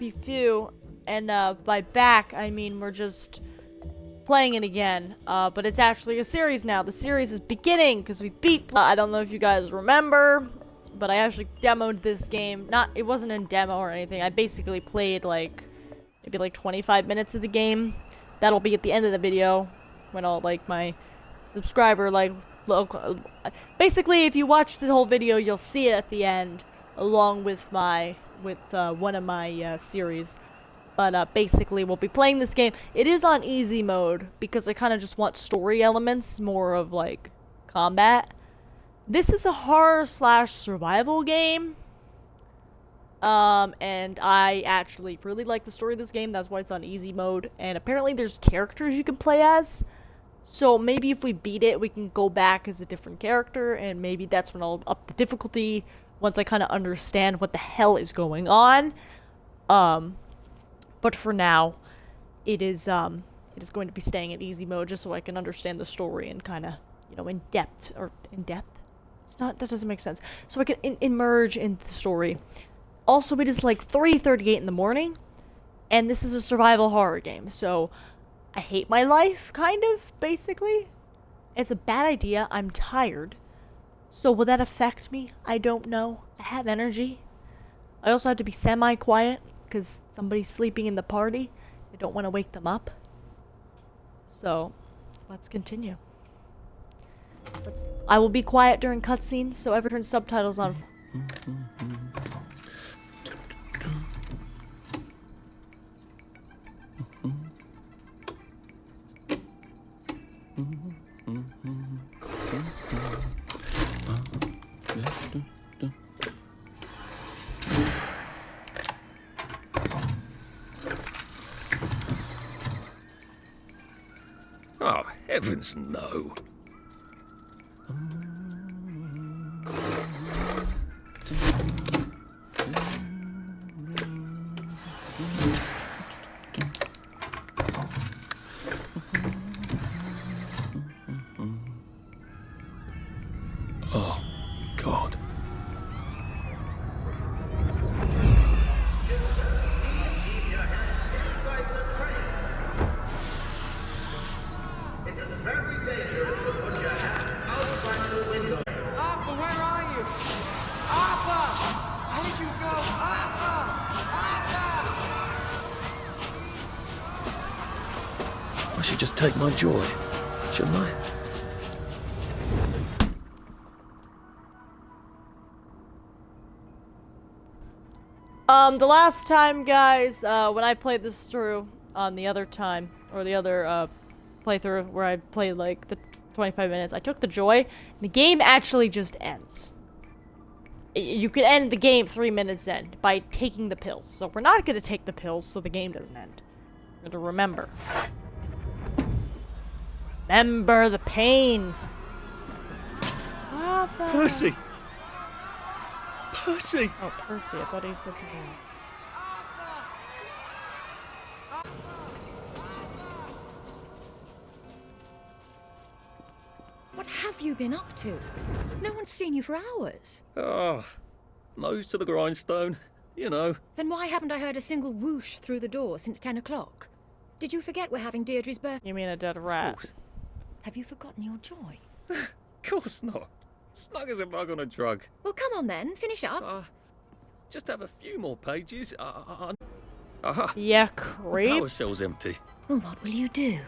happy few, and by back I mean we're just playing it again, but it's actually a series now. The series is beginning because we beat. I don't know if you guys remember, but I actually demoed this game. It wasn't a demo or anything. I basically played like maybe like 25 minutes of the game. That'll be at the end of the video when all like my subscriber basically if you watch the whole video you'll see it at the end along with one of my series. But basically we'll be playing this game. It is on easy mode because I kind of just want story elements more of like combat. This is a horror / survival game. And I actually really like the story of this game. That's why it's on easy mode. And apparently there's characters you can play as. So maybe if we beat it, we can go back as a different character. And maybe that's when I'll up the difficulty once I kind of understand what the hell is going on. But for now, it is going to be staying in easy mode just so I can understand the story and kind of, in depth. It's not, that doesn't make sense. So I can emerge in the story. Also, it is like 3:38 in the morning, and this is a survival horror game, so I hate my life, kind of, basically. It's a bad idea. I'm tired. So will that affect me? I don't know. I have energy. I also have to be semi-quiet because somebody's sleeping in the party. I don't want to wake them up. So, let's continue. I will be quiet during cutscenes, so ever turn subtitles on. Oh, heavens no. Oh, God. Arthur, where are you? Arthur! Where did you go? Arthur! Arthur! I should just take my joy, shouldn't I? The last time, guys, when I played this through on the other time, or the other, playthrough where I played, like, the 25 minutes, I took the joy, and the game actually just ends. You could end the game 3 minutes in by taking the pills. So we're not gonna take the pills so the game doesn't end. We're gonna remember. Remember the pain. Arthur. Percy! Percy! Oh, Percy, I thought he said something else. What have you been up to? No one's seen you for hours. Oh, nose to the grindstone, you know. Then why haven't I heard a single whoosh through the door since 10 o'clock? Did you forget we're having Deirdre's birthday? You mean a dead rat? Have you forgotten your joy? Of course not. Snug as a bug on a drug. Well, come on then, finish up. Just have a few more pages. Yeah, The creep. power cell's empty. Well, what will you do?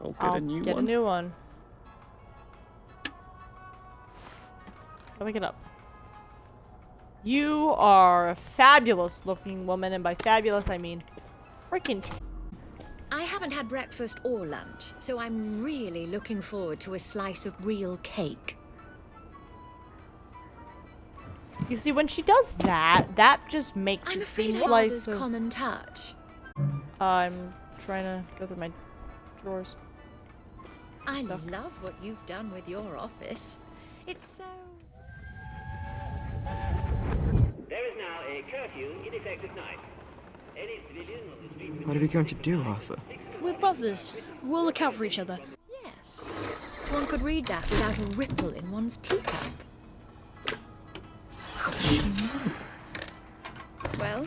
I'll get I'll a new get one. a new one. Let me get up. You are a fabulous looking woman, and by fabulous I mean freaking I haven't had breakfast or lunch, so I'm really looking forward to a slice of real cake. You see, when she does that, that just makes I'm it afraid seem I like this common touch. I'm trying to go through my drawers. I Stuck. love what you've done with your office. It's so... There is now a curfew in effect at night. Any civilian on the street... What are we going to do, Arthur? We're brothers. We'll look out for each other. Yes. One could read that without a ripple in one's teacup. Well,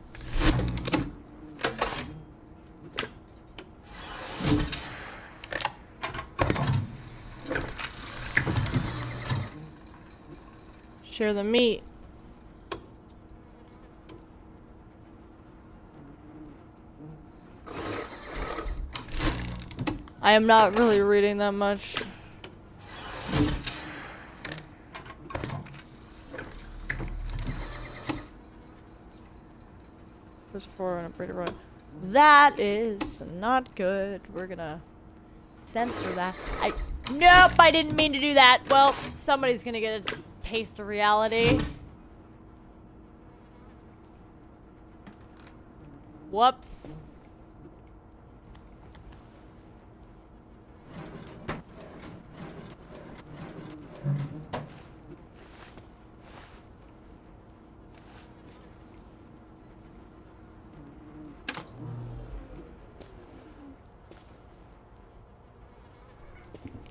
is. Share the meat. I am not really reading that much. There's 4 on a pretty road. That is not good. We're gonna censor that. Nope, I didn't mean to do that. Well, somebody's gonna get a taste of reality. Whoops.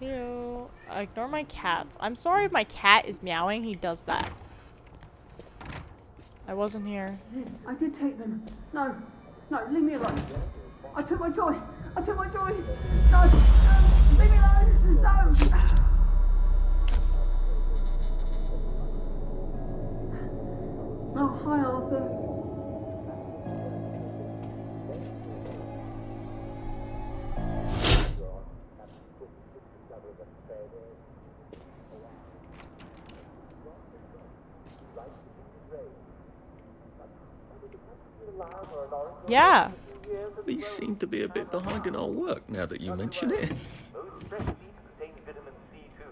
Ew. Ignore my cat. I'm sorry if my cat is meowing. He does that. I wasn't here. I did take them. No, no, leave me alone. I took my joy. I took my joy. No, no, leave me alone. No. Oh, hi, Arthur. Yeah. We seem to be a bit behind in our work now that you mention it. Most fresh meat contain vitamin C too.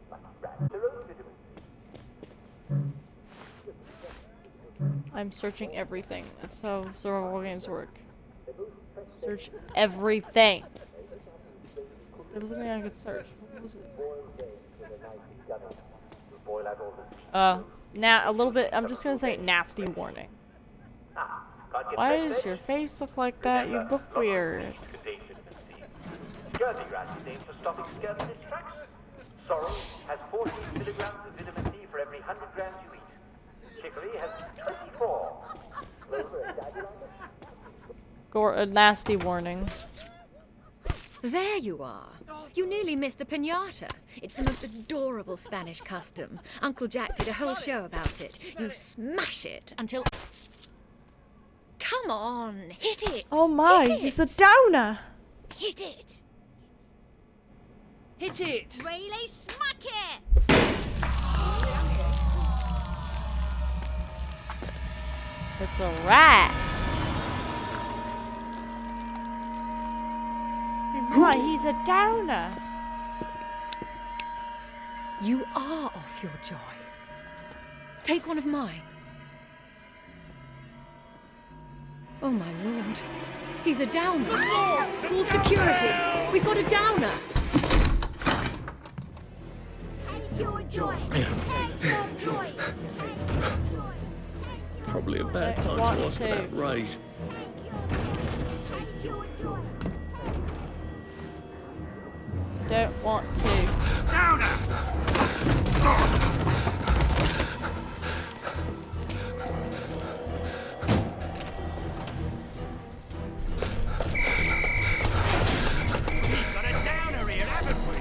Like rats, their own vitamin C. I'm searching everything. That's how survival games work. Search everything. There was something I could search. What was it? A little bit. I'm just gonna say nasty warning. Why does your face look like that? You look weird. Scurvy rat is named for stopping scurvy in its tracks. Sorrel has 14 milligrams of vitamin C for every 100 grams you eat. Chicory has 24. A nasty warning. There you are. You nearly missed the piñata. It's the most adorable Spanish custom. Uncle Jack did a whole show about it. You smash it until... Come on, hit it! Oh my, hit he's it. a downer. Hit it! Hit it! Really smack it! It's a rat. My, he's a downer. You are off your joy. Take one of mine. Oh my lord. He's a downer. Call security. We've got a downer. Take your joy! Take your joy! Take your joy! Probably a bad time to ask for that raise. Take your joy! Don't want to. Got a downer here, haven't we?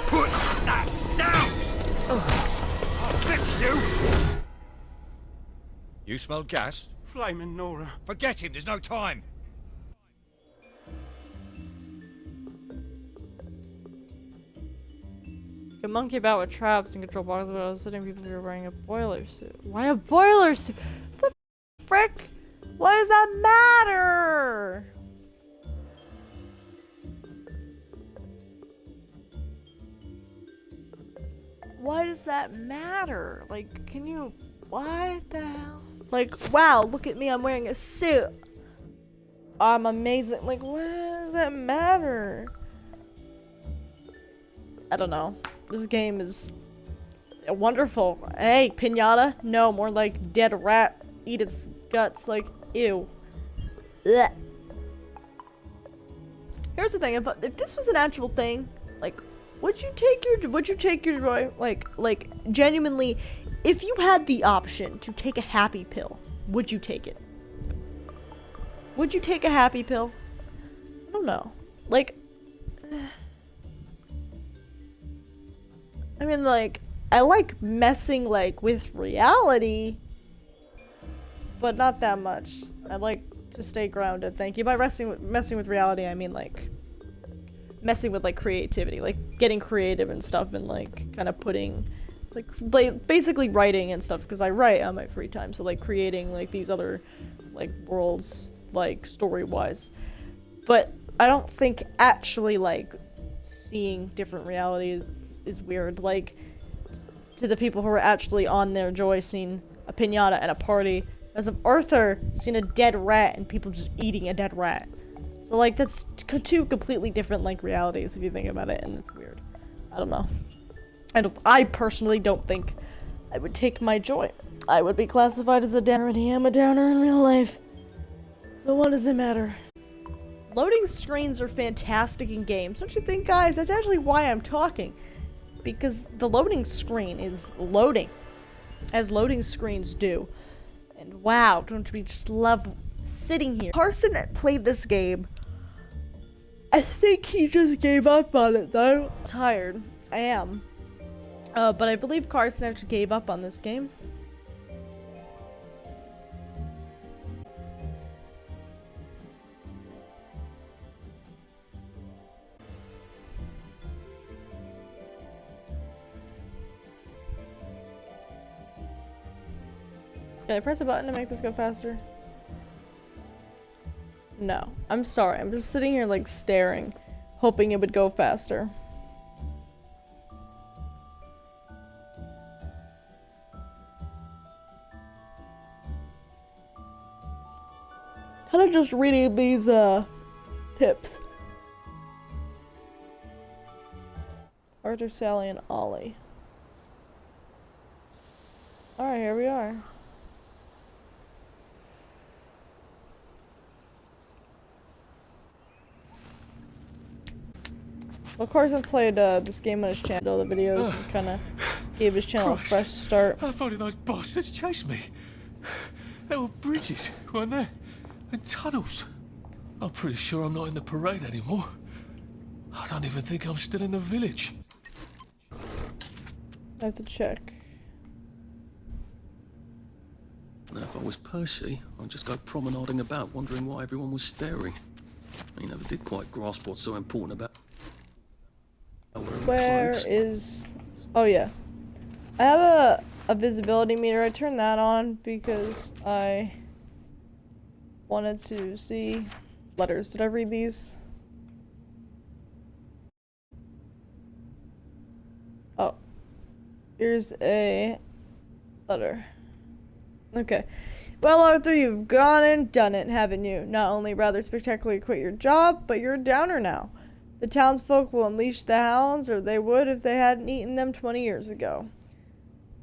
Put that down! I'll fix you! You smell gas? Flaming Nora. Forget him, there's no time. You can monkey about with traps and control boxes without sitting people if you're wearing a boiler suit. Why a boiler suit? The frick? Why does that matter? Why does that matter? Like, can you... What the hell? Like, wow, look at me, I'm wearing a suit. I'm amazing. Like, what does that matter? I don't know. This game is wonderful. Hey, piñata? No, more like dead rat. Eat its guts. Like, ew. Blech. Here's the thing. If this was an actual thing, like, would you take your joy? Like, genuinely, if you had the option to take a happy pill, would you take it? Would you take a happy pill? I don't know. Like, I mean, like, I like messing, like, with reality, but not that much. I like to stay grounded, thank you. By messing with reality, I mean, like, messing with, like, creativity, like, getting creative and stuff, and, like, kind of putting, like, basically writing and stuff, because I write on my free time, so, like, creating, like, these other, like, worlds, like, story-wise. But I don't think actually, like, seeing different realities is weird. Like, to the people who are actually on their joy seeing a piñata at a party, as of Arthur seeing a dead rat and people just eating a dead rat. So, like, that's two completely different, like, realities if you think about it, and it's weird. I don't know. I personally don't think I would take my joy. I would be classified as a downer, and I am a downer in real life. So what does it matter? Loading screens are fantastic in games, don't you think, guys? That's actually why I'm talking. Because the loading screen is loading, as loading screens do. And wow, don't we just love sitting here. Carson played this game. I think he just gave up on it, though. I'm tired. I am. But I believe Carson actually gave up on this game. Can I press a button to make this go faster? No. I'm sorry. I'm just sitting here, like, staring, hoping it would go faster. Kind of just reading these, tips. Arthur, Sally, and Ollie. Alright, here we are. Well, Carson played this game on his channel, the videos, and kind of gave his channel a fresh start. I thought those bastards chased me. There were bridges, weren't there? And tunnels. I'm pretty sure I'm not in the parade anymore. I don't even think I'm still in the village. I have to check. Now, if I was Percy, I'd just go promenading about, wondering why everyone was staring. I never did quite grasp what's so important about... Where is... Oh, yeah. I have a visibility meter. I turned that on because I wanted to see letters. Did I read these? Oh. Here's a letter. Okay. Well, Arthur, you've gone and done it, haven't you? Not only rather spectacularly quit your job, but you're a downer now. The townsfolk will unleash the hounds, or they would if they hadn't eaten them 20 years ago.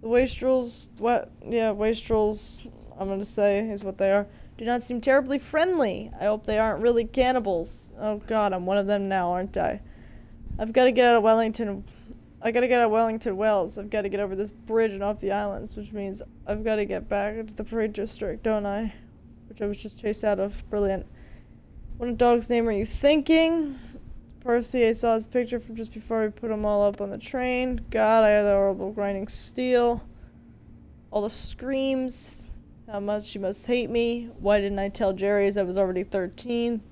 The wastrels, wastrels, I'm gonna say, is what they are, do not seem terribly friendly. I hope they aren't really cannibals. Oh god, I'm one of them now, aren't I? I've gotta get out of Wellington. I gotta get out of Wellington Wells. I've gotta get over this bridge and off the islands, which means I've gotta get back into the parade district, don't I? Which I was just chased out of. Brilliant. What a dog's name are you thinking? Percy, I saw his picture from just before we put them all up on the train. God, I had that horrible grinding steel. All the screams. How much she must hate me. Why didn't I tell Jerry as I was already 13?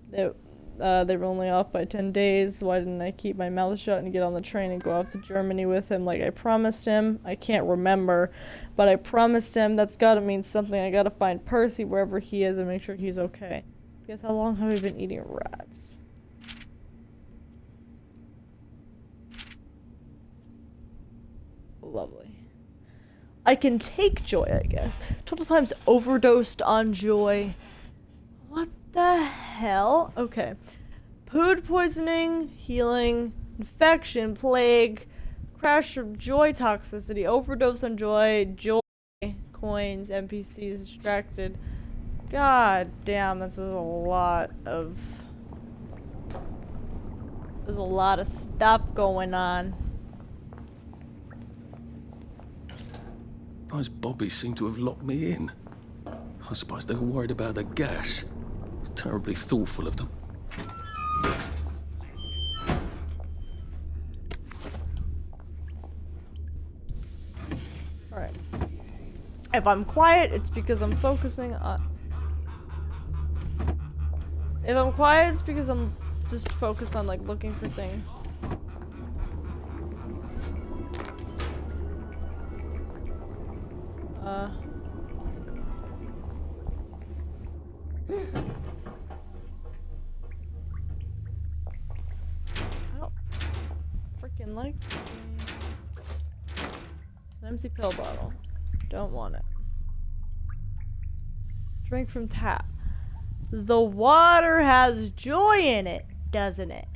They were only off by 10 days. Why didn't I keep my mouth shut and get on the train and go off to Germany with him like I promised him? I can't remember, but I promised him. That's gotta mean something. I gotta find Percy wherever he is and make sure he's okay. Guess how long have we been eating rats? Lovely. I can take joy, I guess. Total times overdosed on joy. What the hell? Okay. Food poisoning, healing, infection, plague, crash from joy toxicity, overdose on joy, joy, coins, NPCs distracted. God damn, this is a lot of... There's a lot of stuff going on. Those bobbies seem to have locked me in. I suppose they were worried about the gas. Terribly thoughtful of them. Alright. If I'm quiet, it's because I'm focusing on... If I'm quiet, it's because I'm just focused on, like, looking for things. I don't freaking like an empty pill bottle. Don't want it. Drink from tap. The water has joy in it, doesn't it?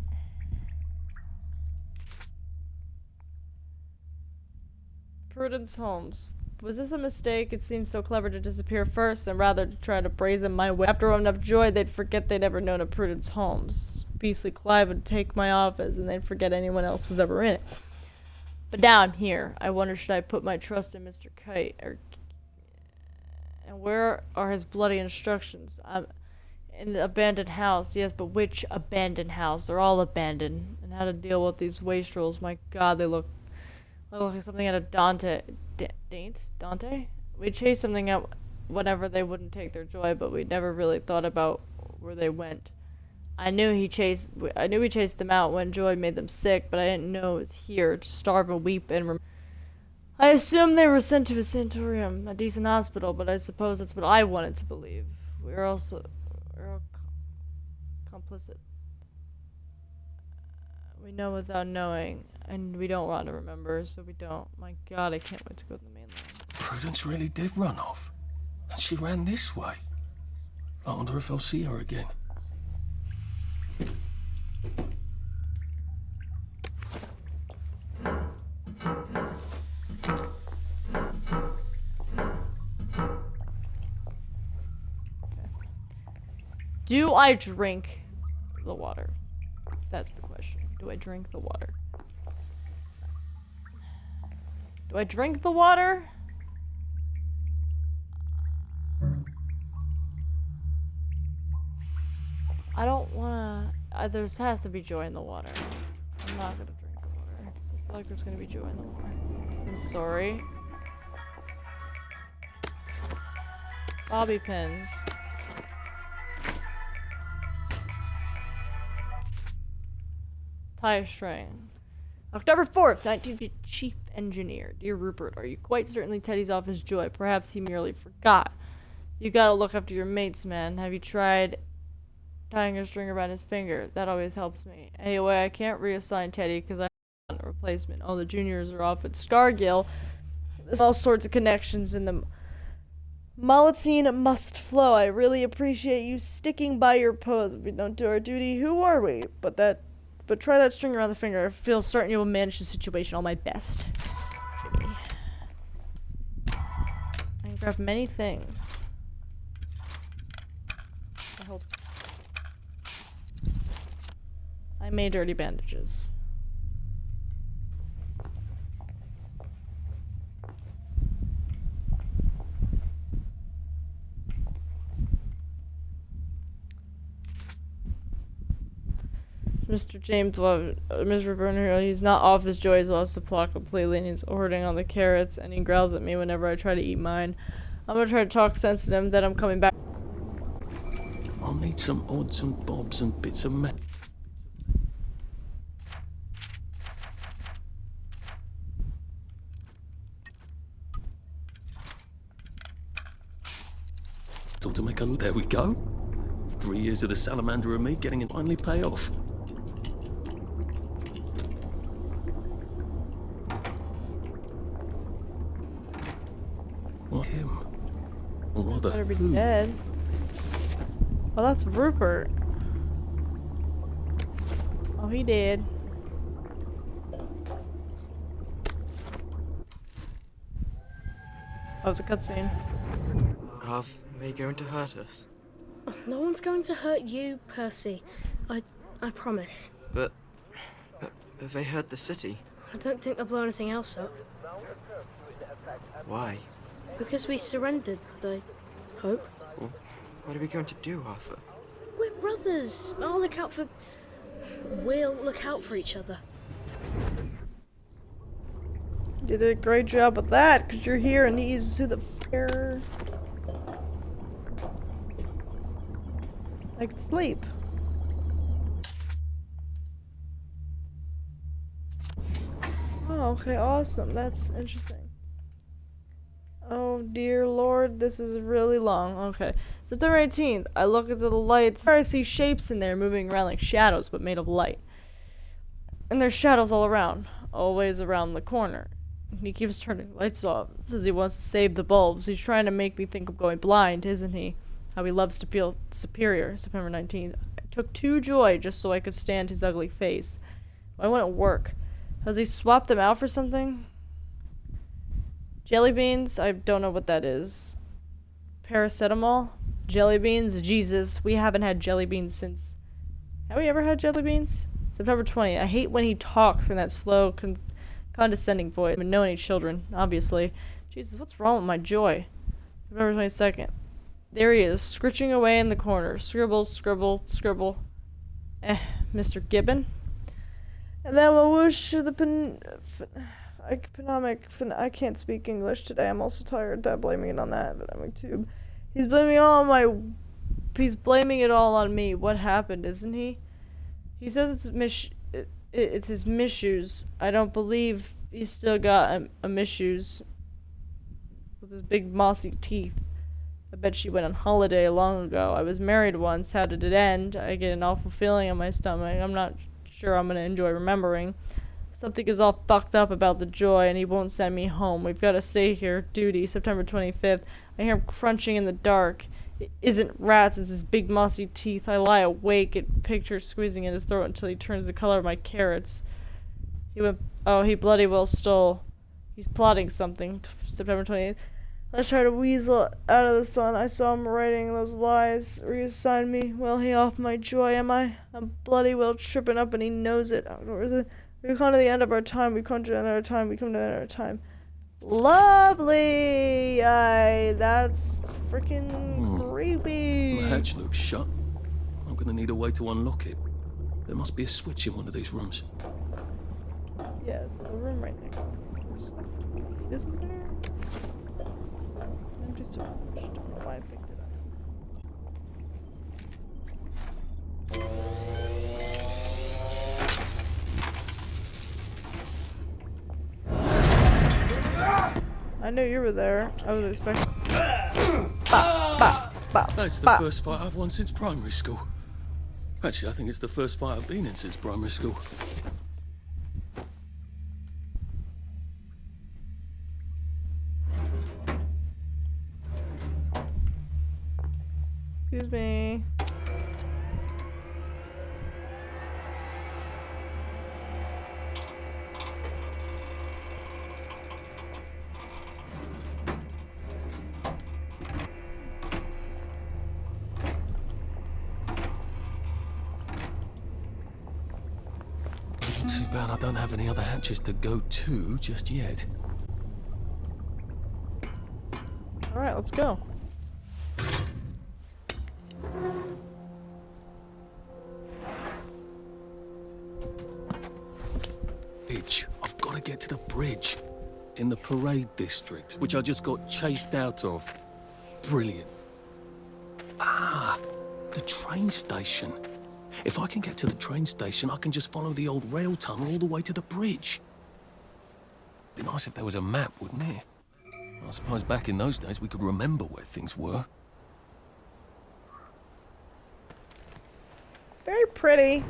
Prudence Holmes. Was this a mistake? It seems so clever to disappear first and rather to try to brazen my way. After enough joy, they'd forget they'd ever known a Prudence Holmes. Beastly Clive would take my office and they'd forget anyone else was ever in it. But now I'm here. I wonder, should I put my trust in Mr. Kite? And where are his bloody instructions? I'm in the abandoned house. Yes, but which abandoned house? They're all abandoned. And how to deal with these wastrels. My god, they look like something out of Dante. Dante? We chased something out whenever they wouldn't take their joy, but we never really thought about where they went. I knew we chased them out when joy made them sick, but I didn't know it was here to starve and weep and I assumed they were sent to a sanatorium, a decent hospital, but I suppose that's what I wanted to believe. We're all complicit. We know without knowing, and we don't want to remember, so we don't. My god, I can't wait to go to the mainland. Prudence really did run off. And she ran this way. I wonder if I'll see her again. Do I drink the water? That's the question. Do I drink the water? Do I drink the water? I don't wanna... there has to be joy in the water. I'm not gonna drink the water. So I feel like there's gonna be joy in the water. I'm sorry. Bobby pins. Tie a string. October 4th, 1950. Chief Engineer. Dear Rupert, are you quite certainly Teddy's off his joy? Perhaps he merely forgot. You gotta look after your mates, man. Have you tried tying a string around his finger? That always helps me. Anyway, I can't reassign Teddy because I want a replacement. All the juniors are off at Scargill. There's all sorts of connections in the Molotine must flow. I really appreciate you sticking by your post. If we don't do our duty, who are we? But try that string around the finger. I feel certain you will manage the situation all my best. Jimmy. I can grab many things. I made dirty bandages. Mr. James Love, Mr. Burner, he's not off his joy, he's lost the plot completely, and he's hoarding all the carrots, and he growls at me whenever I try to eat mine. I'm gonna try to talk sense to him, then I'm coming back. I'll need some odds and bobs and bits of metal. To make a... There we go. 3 years of the salamander and me getting it finally pay off. What him? Or rather, Better be who? dead. Oh, that's Rupert. Oh, he did. Oh, it's a cutscene. Are they going to hurt us? No one's going to hurt you, Percy. I promise. But have they hurt the city? I don't think they'll blow anything else up. Why? Because we surrendered, I hope. What are we going to do, Arthur? We're brothers. We'll look out for each other. You did a great job with that, because you're here and he's who the f***er. I could sleep. Oh, okay, awesome. That's interesting. Oh dear lord, this is really long. Okay. September 18th, I look into the lights. I see shapes in there moving around like shadows, but made of light. And there's shadows all around. Always around the corner. He keeps turning the lights off. Says he wants to save the bulbs. He's trying to make me think of going blind, isn't he? How he loves to feel superior. September 19th. I took 2 joy just so I could stand his ugly face. Why wouldn't it work? Has he swapped them out for something? Jelly beans? I don't know what that is. Paracetamol? Jelly beans? Jesus, we haven't had jelly beans since... Have we ever had jelly beans? September 20th. I hate when he talks in that slow, condescending voice. I haven't known any children, obviously. Jesus, what's wrong with my joy? September 22nd. There he is, scritching away in the corner. Scribble, scribble, scribble. Mr. Gibbon? And then we'll whoosh to the I can't speak English today. I'm also tired. Dad blaming it on that, but I'm a tube. He's blaming it all on me. What happened, isn't he? He says it's his mishues. I don't believe he's still got a mishues with his big mossy teeth. I bet she went on holiday long ago. I was married once. How did it end? I get an awful feeling in my stomach. I'm not sure I'm gonna enjoy remembering. Something is all fucked up about the joy, and he won't send me home. We've got to stay here. Duty. September 25th. I hear him crunching in the dark. It isn't rats, it's his big mossy teeth. I lie awake and picture squeezing in his throat until he turns the color of my carrots. He bloody well stole. He's plotting something. September 28th. I tried to weasel out of the sun. I saw him writing those lies. Reassign me. Well, he off my joy, am I? I'm bloody well tripping up and he knows it. We come to the end of our time. We come to the end of our time. We come to the end of our time. Lovely! That's freaking creepy. The hatch looks shut. I'm gonna need a way to unlock it. There must be a switch in one of these rooms. Yeah, it's the room right next to this stuff. Isn't there? I'm just don't know why I picked it up. I knew you were there. I was expecting. That's the first fight I've won since primary school. Actually, I think it's the first fight I've been in since primary school. Excuse me. Too bad I don't have any other hatches to go to just yet. Alright, let's go. I've got to get to the bridge in the parade district, which I just got chased out of. Brilliant. Ah, the train station. If I can get to the train station, I can just follow the old rail tunnel all the way to the bridge. Be nice if there was a map, wouldn't it? I suppose back in those days we could remember where things were. Very pretty.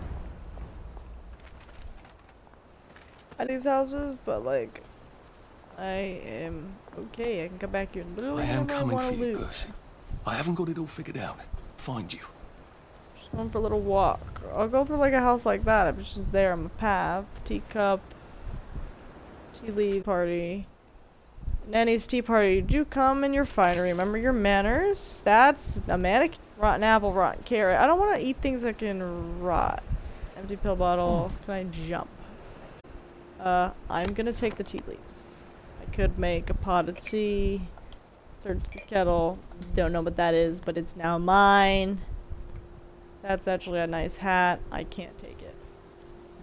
At these houses, but like, I am okay. I can come back here and literally I am coming for you, loot. Percy. I haven't got it all figured out. Find you. Just going for a little walk. I'll go for like a house like that if it's just there on the path. Teacup. Tea leaf party. Nanny's tea party. Do come in your finery. Remember your manners. That's a mannequin. Rotten apple, rotten carrot. I don't want to eat things that can rot. Empty pill bottle. Can I jump? I'm gonna take the tea leaves. I could make a pot of tea. Search the kettle. Don't know what that is, but it's now mine. That's actually a nice hat. I can't take it.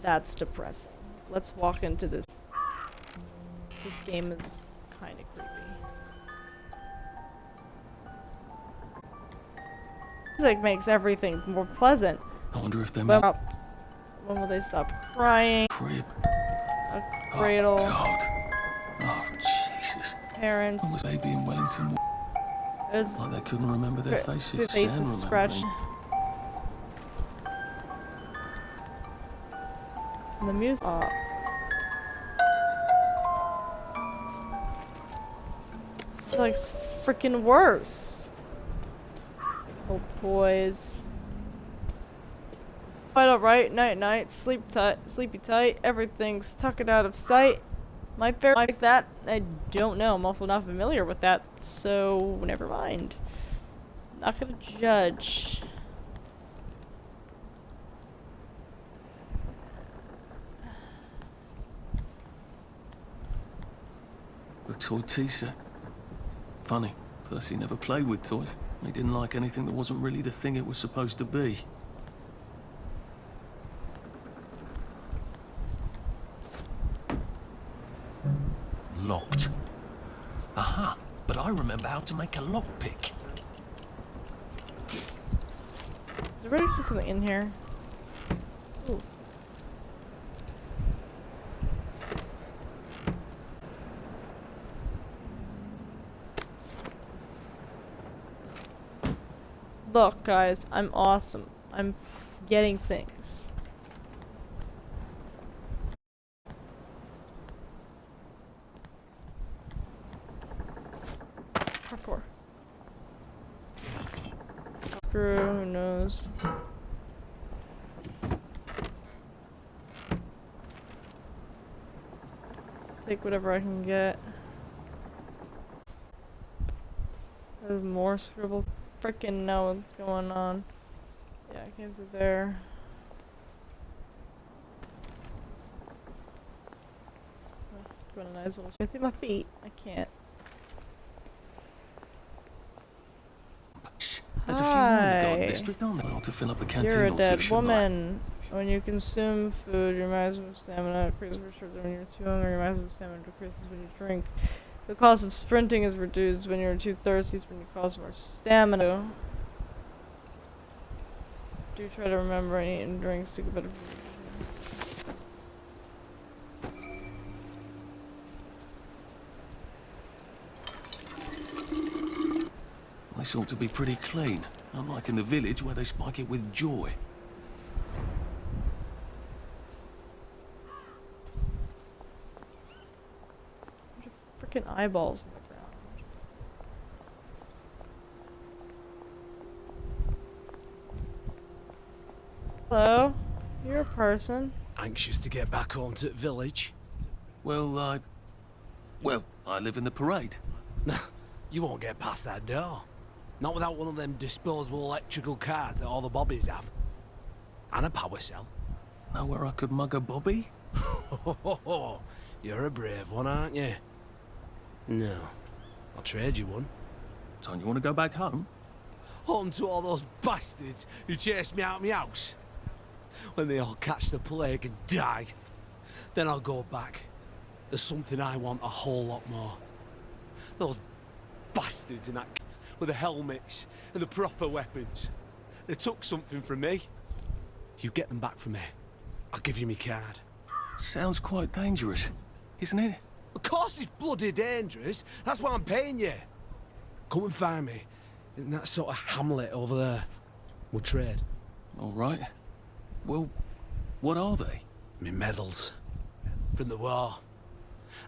That's depressing. Let's walk into this. This game is kind of creepy. Music makes everything more pleasant. I wonder if they When meant will they stop crying? crib. A cradle. Oh, God. Oh, Jesus. Parents. I was baby in Wellington. There's Like they couldn't remember their faces. their faces Stan scratched. remembering. And the music. It's like freaking worse. Old toys. Quite alright. Night night. Sleep tight. Sleepy tight. Everything's tucked out of sight. My fair like that? I don't know. I'm also not familiar with that, so never mind. Not gonna judge. A toy tea set. Funny, Percy never played with toys. He didn't like anything that wasn't really the thing it was supposed to be. Locked. Aha, but I remember how to make a lockpick. Is there really supposed to be something in here? Ooh. Look, guys, I'm awesome. I'm getting things. Parkour. Screw, who knows? Take whatever I can get. There's more scribble. Frickin' know what's going on. Yeah, I came through there. Going a nice little. I see my feet. I can't. There's a few more in the Garden District, aren't there? To fill up a canteen You're a or dead two, shouldn't I? woman. When you consume food, your maximum stamina decreases for short term. When you're too hungry, your maximum stamina decreases when you drink. The cost of sprinting is reduced when you're too thirsty, when you cost more stamina. Do try to remember and eat and drink so you get better. This ought to be pretty clean, unlike in the village where they spike it with joy. Freaking eyeballs in the ground. Hello? You're a person. Anxious to get back home to the village? Well, I live in the parade. You won't get past that door. Not without one of them disposable electrical cars that all the bobbies have. And a power cell. Know where I could mug a bobby? You're a brave one, aren't you? No. I'll trade you one. Don't you want to go back home? Home to all those bastards who chased me out of my house. When they all catch the plague and die, then I'll go back. There's something I want a whole lot more. Those bastards in that with the helmets and the proper weapons. They took something from me. You get them back from me, I'll give you my card. Sounds quite dangerous, isn't it? Of course it's bloody dangerous. That's why I'm paying you. Come and find me in that sort of hamlet over there. We'll trade. All right. Well, what are they? Me medals. From the war.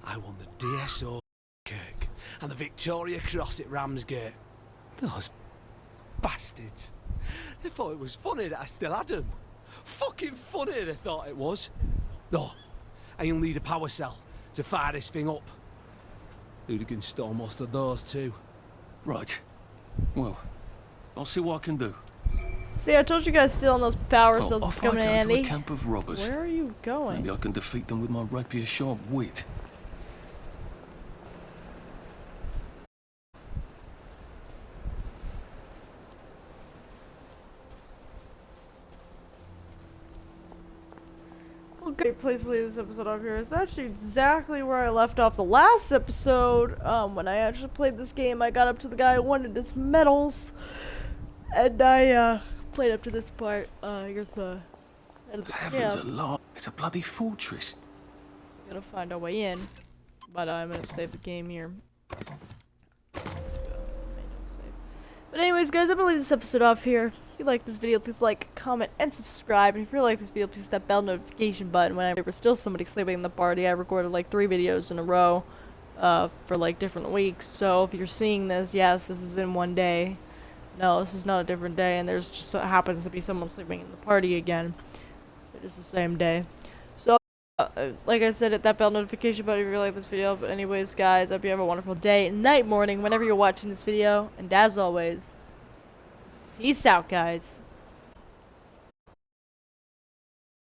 I won the DSO Kirk and the Victoria Cross at Ramsgate. Those bastards. They thought it was funny that I still had them. Fucking funny they thought it was. No, and you'll need a power cell to fire this thing up. Hooligans stole most of those too. Right. Well, I'll see what I can do. See, I told you guys stealing those power Well, cells was off I coming in go to handy. a camp of robbers. Where are you going? Maybe I can defeat them with my rapier-sharp wit. Great place to leave this episode off here. It's actually exactly where I left off the last episode. When I actually played this game, I got up to the guy who wanted his medals, and I played up to this part. Here's the end of the Heavens alive, it's a bloody fortress. We're gonna find our way in, but I'm gonna save the game here. But anyways, guys, I'm gonna leave this episode off here. If you like this video, please like, comment, and subscribe. And if you like this video, please hit that bell notification button. When there was still somebody sleeping in the party, I recorded like 3 videos in a row for like different weeks. So if you're seeing this, yes, this is in one day. No, this is not a different day, and there's just happens to be someone sleeping in the party again. It is the same day. So, like I said, hit that bell notification button if you like this video. But anyways, guys, I hope you have a wonderful day, night, morning, whenever you're watching this video. And as always, peace out, guys.